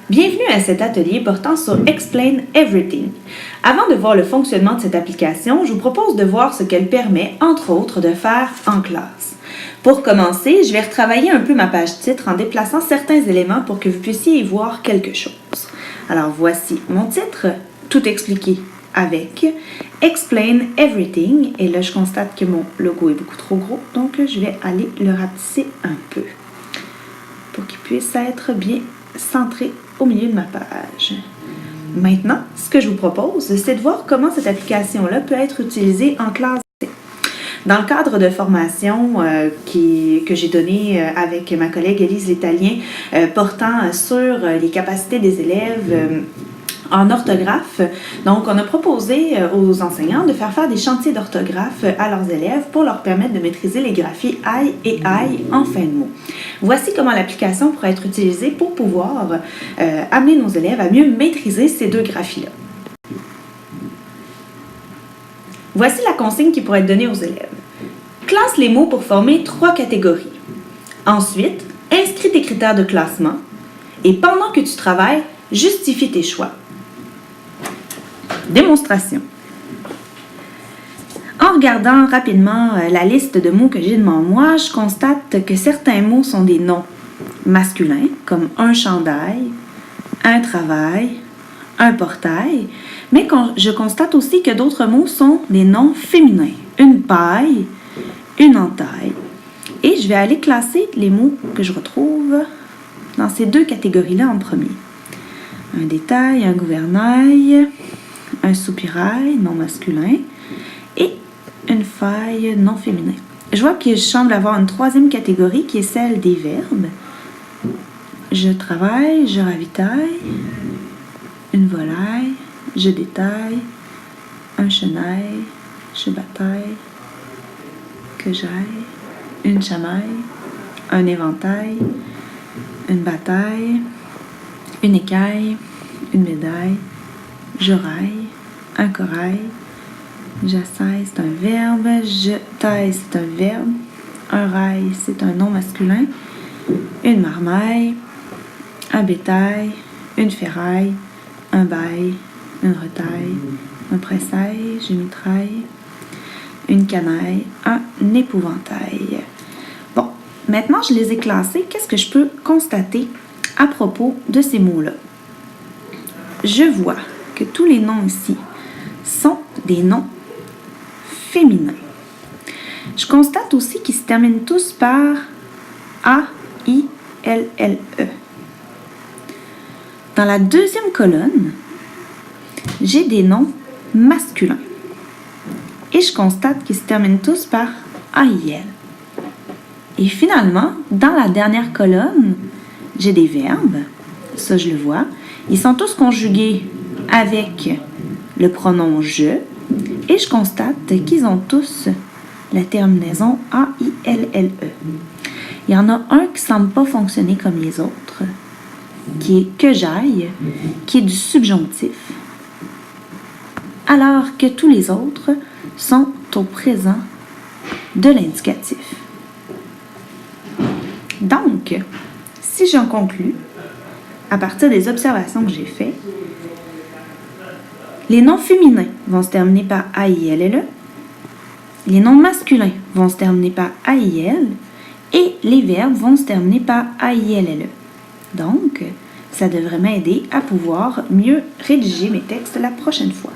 Bienvenue à cet atelier portant sur Explain Everything. Avant de voir le fonctionnement de cette application, je vous propose de voir ce qu'elle permet, entre autres, de faire en classe. Pour commencer, je vais retravailler un peu ma page titre en déplaçant certains éléments pour que vous puissiez y voir quelque chose. Alors voici mon titre, tout expliqué avec Explain Everything. Et là, je constate que mon logo est beaucoup trop gros, donc je vais aller le rapetisser un peu pour qu'il puisse être bien centré au milieu de ma page. Maintenant, ce que je vous propose, c'est de voir comment cette application-là peut être utilisée en classe. Dans le cadre de formation que j'ai donné avec ma collègue Élise Létalien, portant sur les capacités des élèves en orthographe. Donc, on a proposé aux enseignants de faire des chantiers d'orthographe à leurs élèves pour leur permettre de maîtriser les graphies I et I en fin de mot. Voici comment l'application pourrait être utilisée pour pouvoir amener nos élèves à mieux maîtriser ces deux graphies-là. Voici la consigne qui pourrait être donnée aux élèves. Classe les mots pour former 3 catégories. Ensuite, inscris tes critères de classement et pendant que tu travailles, justifie tes choix. Démonstration. En regardant rapidement la liste de mots que j'ai devant moi, je constate que certains mots sont des noms masculins, comme un chandail, un travail, un portail, mais je constate aussi que d'autres mots sont des noms féminins, une paille, une entaille. Et je vais aller classer les mots que je retrouve dans ces deux catégories-là en premier. Un détail, un gouvernail, un soupirail, non masculin, et une faille, non féminin. Je vois que je semble avoir une troisième catégorie qui est celle des verbes. Je travaille, je ravitaille, une volaille, je détaille, un chenail, je bataille, que j'aille, une chamaille, un éventail, une bataille, une écaille, une médaille, je raille, un corail, j'assaille, c'est un verbe, je taille, c'est un verbe, un rail, c'est un nom masculin, une marmaille, un bétail, une ferraille, un bail, une retaille, un pressail, je mitraille, une canaille, un épouvantail. Bon, maintenant je les ai classés, qu'est-ce que je peux constater à propos de ces mots-là? Je vois que tous les noms ici sont des noms féminins. Je constate aussi qu'ils se terminent tous par A-I-L-L-E. Dans la deuxième colonne, j'ai des noms masculins. Et je constate qu'ils se terminent tous par A-I-L. Et finalement, dans la dernière colonne, j'ai des verbes. Ça, je le vois. Ils sont tous conjugués avec le pronom « je » et je constate qu'ils ont tous la terminaison A-I-L-L-E. Il y en a un qui ne semble pas fonctionner comme les autres, qui est « que j'aille », qui est du subjonctif, alors que tous les autres sont au présent de l'indicatif. Donc, si j'en conclus, à partir des observations que j'ai faites, les noms féminins vont se terminer par A-I-L-L-E, les noms masculins vont se terminer par A-I-L et les verbes vont se terminer par A-I-L-L-E. Donc, ça devrait m'aider à pouvoir mieux rédiger mes textes la prochaine fois.